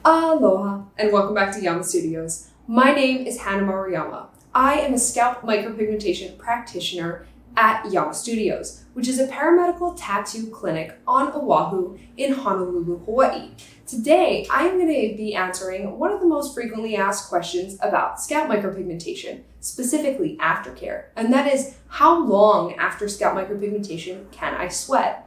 Aloha and welcome back to Yama Studios. My name is Hannah Maruyama. I am a scalp micropigmentation practitioner at Yama Studios, which is a paramedical tattoo clinic on Oahu in Honolulu, Hawaii. Today, I am going to be answering one of the most frequently asked questions about scalp micropigmentation, specifically aftercare, and that is, how long after scalp micropigmentation can I sweat?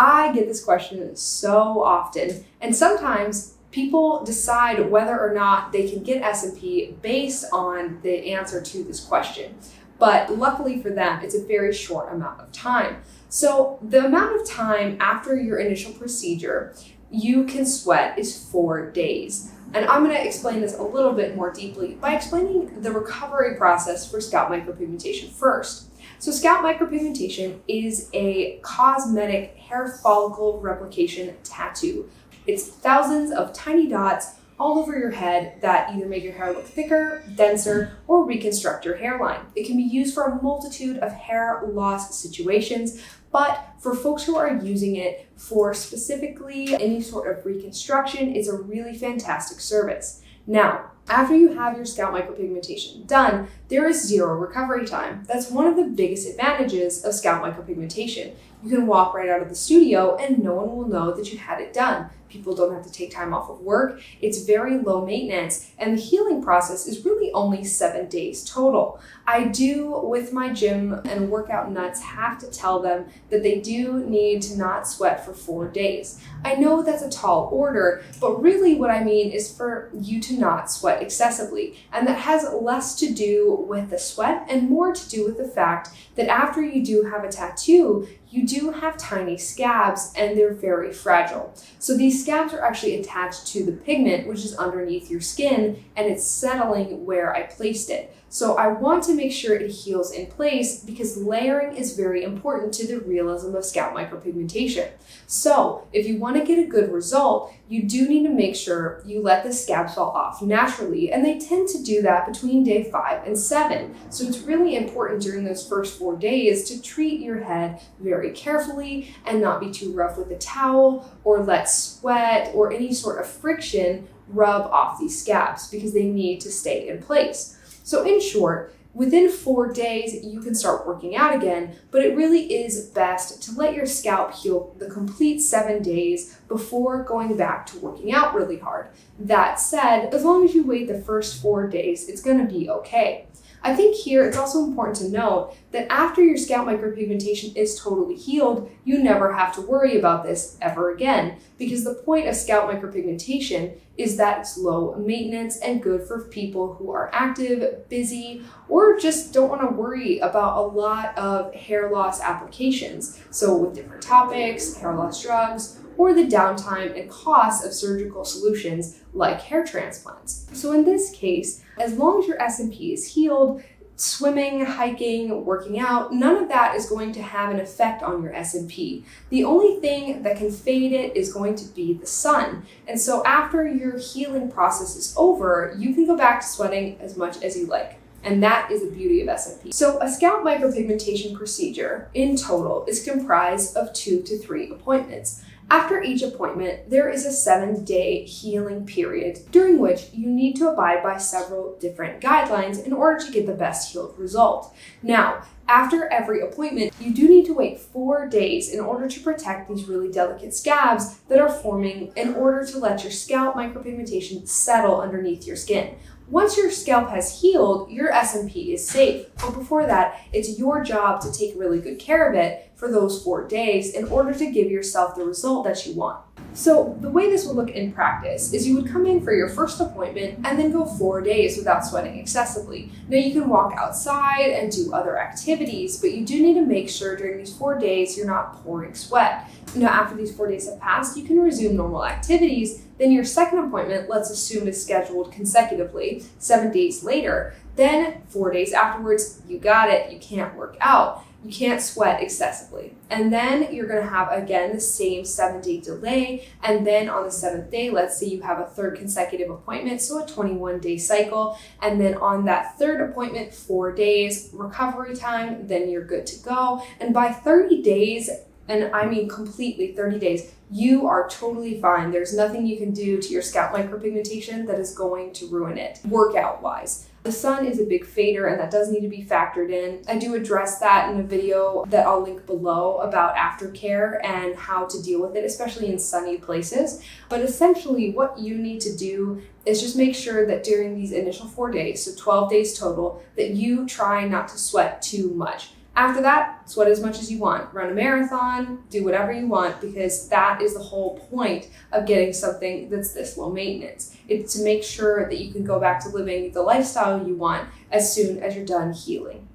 I get this question so often, and sometimes people decide whether or not they can get SMP based on the answer to this question. But luckily for them, it's a very short amount of time. So the amount of time after your initial procedure you can sweat is 4 days. And I'm going to explain this a little bit more deeply by explaining the recovery process for scalp micropigmentation first. So scalp micropigmentation is a cosmetic hair follicle replication tattoo. It's thousands of tiny dots all over your head that either make your hair look thicker, denser, or reconstruct your hairline. It can be used for a multitude of hair loss situations, but for folks who are using it for specifically any sort of reconstruction, it's a really fantastic service. Now, after you have your scalp micropigmentation done, there is zero recovery time. That's one of the biggest advantages of scalp micropigmentation. You can walk right out of the studio and no one will know that you had it done. People don't have to take time off of work. It's very low maintenance, and the healing process is really only 7 days total. I do, with my gym and workout nuts, have to tell them that they do need to not sweat for 4 days. I know that's a tall order, but really what I mean is for you to not sweat excessively. And that has less to do with the sweat and more to do with the fact that after you do have a tattoo, you do have tiny scabs and they're very fragile. So these scabs are actually attached to the pigment, which is underneath your skin, and it's settling where I placed it. So I want to make sure it heals in place because layering is very important to the realism of scalp micropigmentation. So if you want to get a good result, you do need to make sure you let the scabs fall off naturally, and they tend to do that between day 5 and 7. So it's really important during those first 4 days to treat your head very carefully and not be too rough with the towel or let sweat or any sort of friction rub off these scabs because they need to stay in place. So in short, within 4 days, you can start working out again, but it really is best to let your scalp heal the complete 7 days before going back to working out really hard. That said, as long as you wait the first 4 days, it's going to be okay. I think here it's also important to note that after your scalp micropigmentation is totally healed, you never have to worry about this ever again, because the point of scalp micropigmentation is that it's low maintenance and good for people who are active, busy, or just don't want to worry about a lot of hair loss applications. So with different topics, hair loss drugs, or the downtime and costs of surgical solutions like hair transplants. So in this case, as long as your SMP is healed, swimming, hiking, working out, none of that is going to have an effect on your SMP. The only thing that can fade it is going to be the sun. And so after your healing process is over, you can go back to sweating as much as you like. And that is the beauty of SMP. So a scalp micropigmentation procedure in total is comprised of 2 to 3 appointments. After each appointment, there is a 7-day healing period during which you need to abide by several different guidelines in order to get the best healed result. Now, after every appointment, you do need to wait 4 days in order to protect these really delicate scabs that are forming in order to let your scalp micropigmentation settle underneath your skin. Once your scalp has healed, your SMP is safe. But before that, it's your job to take really good care of it for those 4 days in order to give yourself the result that you want. So the way this would look in practice is you would come in for your first appointment and then go 4 days without sweating excessively. Now you can walk outside and do other activities, but you do need to make sure during these 4 days you're not pouring sweat. Now after these 4 days have passed, you can resume normal activities. Then your second appointment, let's assume, is scheduled consecutively 7 days later. Then 4 days afterwards, you got it, you can't work out. You can't sweat excessively. And then you're going to have, again, the same 7-day delay. And then on the 7th day, let's say you have a third consecutive appointment, so a 21-day cycle. And then on that third appointment, 4 days recovery time, then you're good to go. And by 30 days, and I mean completely 30 days, you are totally fine. There's nothing you can do to your scalp micropigmentation that is going to ruin it, workout-wise. The sun is a big fader, and that does need to be factored in. I do address that in a video that I'll link below about aftercare and how to deal with it, especially in sunny places. But essentially, what you need to do is just make sure that during these initial 4 days, so 12 days total, that you try not to sweat too much. After that, sweat as much as you want. Run a marathon, do whatever you want, because that is the whole point of getting something that's this low maintenance. It's to make sure that you can go back to living the lifestyle you want as soon as you're done healing.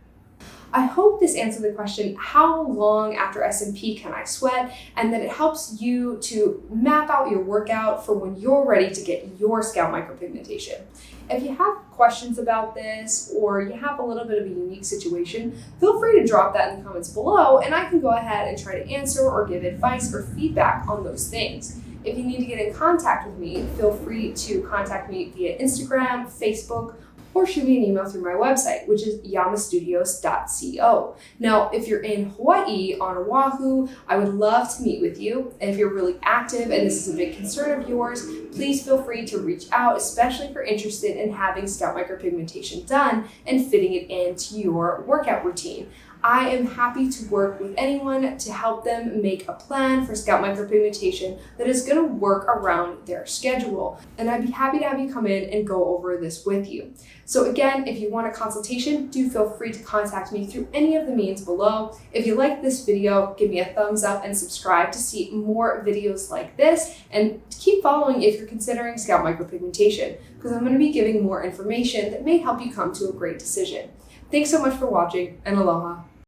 I hope this answered the question, how long after SMP can I sweat? And that it helps you to map out your workout for when you're ready to get your scalp micropigmentation. If you have questions about this, or you have a little bit of a unique situation, feel free to drop that in the comments below, and I can go ahead and try to answer or give advice or feedback on those things. If you need to get in contact with me, feel free to contact me via Instagram, Facebook, or shoot me an email through my website, which is yamastudios.co. Now, if you're in Hawaii, on Oahu, I would love to meet with you. And if you're really active and this is a big concern of yours, please feel free to reach out, especially if you're interested in having scalp micropigmentation done and fitting it into your workout routine. I am happy to work with anyone to help them make a plan for scalp micropigmentation that is going to work around their schedule. And I'd be happy to have you come in and go over this with you. So again, if you want a consultation, do feel free to contact me through any of the means below. If you like this video, give me a thumbs up and subscribe to see more videos like this, and keep following if you're considering scalp micropigmentation, because I'm going to be giving more information that may help you come to a great decision. Thanks so much for watching, and aloha.